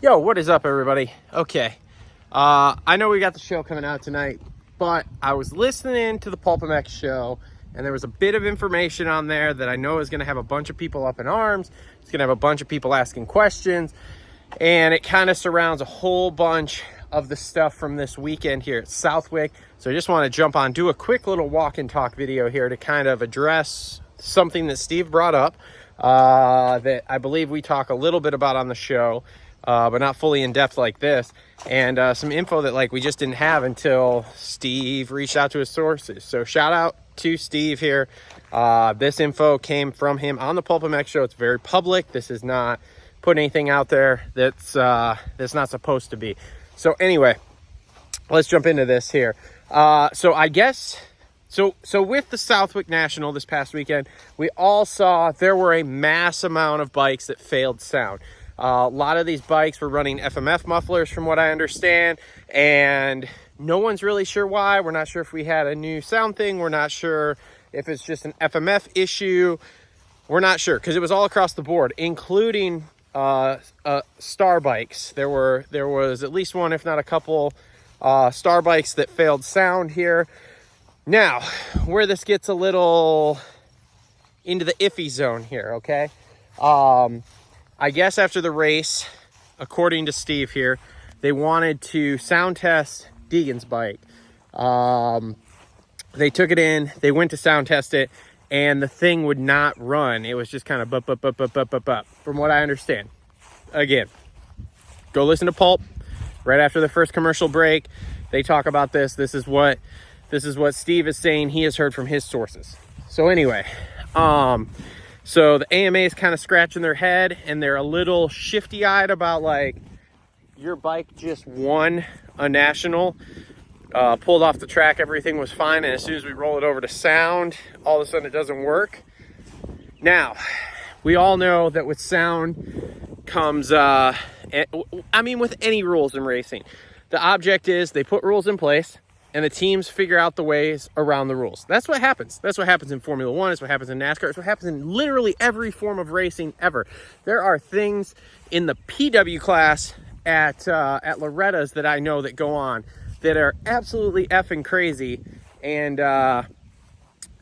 Yo, what is up, everybody? Okay, I know we got the show coming out tonight, but I was listening to the Pulpamex show, and there was a bit of information on there that I know is going to have a bunch of people up in arms. It's going to have a bunch of people asking questions, and it kind of surrounds a whole bunch of the stuff from this weekend here at Southwick. So I just want to jump on, do a quick little walk and talk video here to kind of address something that Steve brought up that I believe we talk a little bit about on the show, but not fully in depth like this, and some info that we just didn't have until Steve reached out to his sources. So shout out to Steve here. This info came from him on the Pulpamex show. It's very public. This is not putting anything out there that's not supposed to be. So anyway, let's jump into this here. So I guess so with the Southwick National this past weekend, we all saw there were a mass amount of bikes that failed sound. A lot of these bikes were running FMF mufflers from what I understand, and no one's really sure why. We're not sure if we had a new sound thing. We're not sure if it's just an FMF issue. We're not sure, because it was all across the board, including star bikes. There was at least one, if not a couple, star bikes that failed sound here. Now, where this gets a little into the iffy zone here, okay? I guess after the race, according to Steve here, they wanted to sound test Deegans' bike. They took it in, they went to sound test it, and the thing would not run. It was just kind of bup, bup, bup, bup, bup, bup, bup, from what I understand. Again, go listen to Pulp right after the first commercial break. They talk about this. This is what Steve is saying he has heard from his sources. So anyway, so the AMA is kind of scratching their head, and they're a little shifty-eyed about your bike just won a national, pulled off the track, everything was fine, and as soon as we roll it over to sound, all of a sudden it doesn't work. Now, we all know that with sound comes, with any rules in racing, the object is they put rules in place, and the teams figure out the ways around the rules. That's what happens. That's what happens in Formula One. It's what happens in NASCAR. It's what happens in literally every form of racing ever. There are things in the PW class at Loretta's that I know that go on that are absolutely effing crazy, and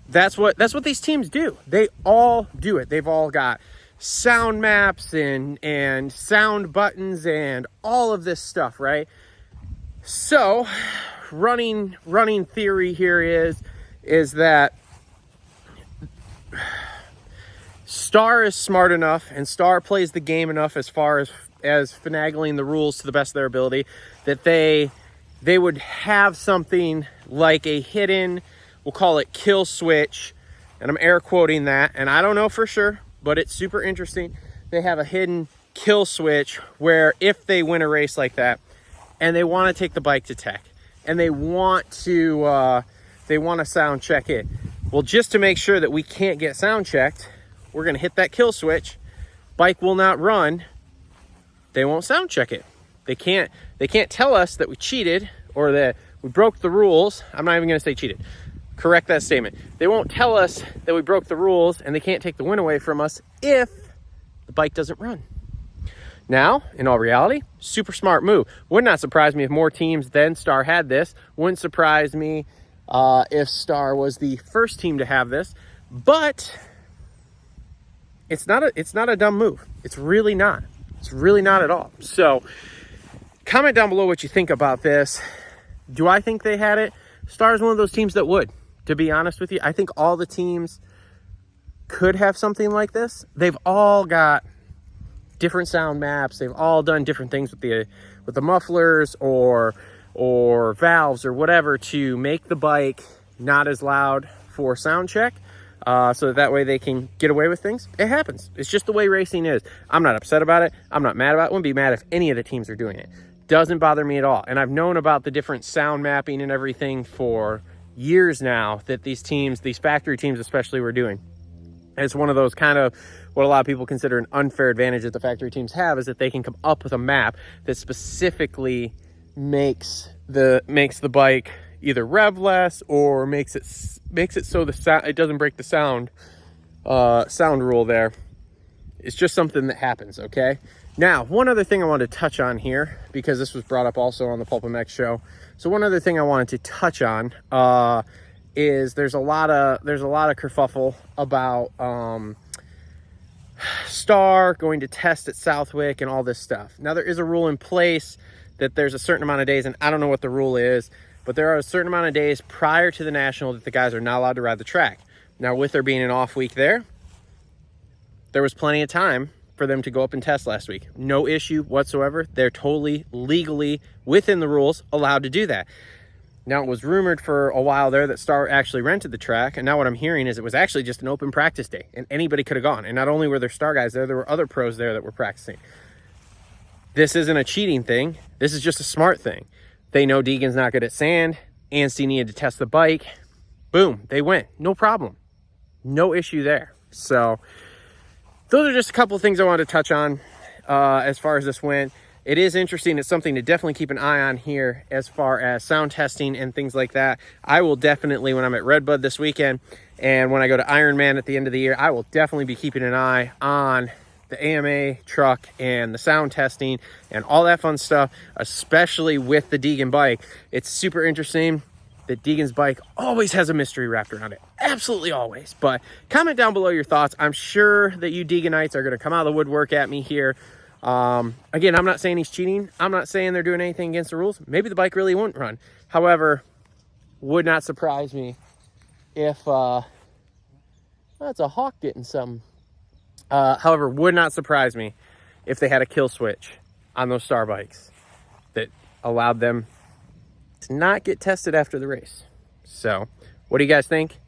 that's what these teams do. They all do it. They've all got sound maps and sound buttons and all of this stuff, right? So running theory here is that Star is smart enough, and Star plays the game enough as far as finagling the rules to the best of their ability, that they would have something like a hidden, we'll call it kill switch, and I'm air quoting that, and I don't know for sure, but it's super interesting. They have a hidden kill switch where if they win a race like that and they want to take the bike to tech, and they want to sound check it, well, just to make sure that we can't get sound checked, we're going to hit that kill switch. Bike will not run. They won't sound check it. They can't tell us that we cheated or that we broke the rules. I'm not even going to say cheated. Correct that statement. They won't tell us that we broke the rules, and they can't take the win away from us if the bike doesn't run. Now, in all reality, super smart move. Would not surprise me if more teams than Star had this. Wouldn't surprise me if Star was the first team to have this. But it's not a dumb move. It's really not. It's really not at all. So comment down below what you think about this. Do I think they had it? Star is one of those teams that would, to be honest with you. I think all the teams could have something like this. They've all got different sound maps. They've all done different things with the mufflers or valves or whatever to make the bike not as loud for sound check, so that way they can get away with things. It happens. It's just the way racing is. I'm not upset about it. I'm not mad about it. Wouldn't be mad if any of the teams are doing it. Doesn't bother me at all. And I've known about the different sound mapping and everything for years now that these factory teams especially, were doing. It's one of those kind of what a lot of people consider an unfair advantage that the factory teams have, is that they can come up with a map that specifically makes the bike either rev less or makes it so it doesn't break the sound rule there. It's just something that happens, okay? Now, one other thing I wanted to touch on here, because this was brought up also on the Pulp MX show. So one other thing I wanted to touch on is there's a lot of kerfuffle about Star going to test at Southwick and all this stuff. Now, there is a rule in place that there's a certain amount of days, and I don't know what the rule is, but there are a certain amount of days prior to the National that the guys are not allowed to ride the track. Now, with there being an off week there was plenty of time for them to go up and test last week. No issue whatsoever. They're totally legally within the rules allowed to do that. Now, it was rumored for a while there that Star actually rented the track, and now what I'm hearing is it was actually just an open practice day, and anybody could have gone. And not only were there Star guys there were other pros there that were practicing. This isn't a cheating thing. This is just a smart thing. They know Deegan's not good at sand. Anstey needed to test the bike. Boom, they went. No problem. No issue there. So those are just a couple of things I wanted to touch on as far as this went. It is interesting. It's something to definitely keep an eye on here as far as sound testing and things like that. I will definitely, when I'm at Redbud this weekend and when I go to Ironman at the end of the year, I will definitely be keeping an eye on the AMA truck and the sound testing and all that fun stuff, especially with the Deegan bike. It's super interesting that Deegan's bike always has a mystery wrapped around it. Absolutely always. But comment down below your thoughts. I'm sure that you Deeganites are going to come out of the woodwork at me here. Again, I'm not saying he's cheating. I'm not saying they're doing anything against the rules. Maybe the bike really wouldn't run. However, would not surprise me if, that's a hawk getting something. However, would not surprise me if they had a kill switch on those Star bikes that allowed them to not get tested after the race. So, what do you guys think?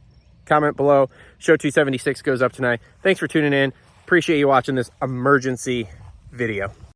Comment below. Show 276 goes up tonight. Thanks for tuning in. Appreciate you watching this emergency video.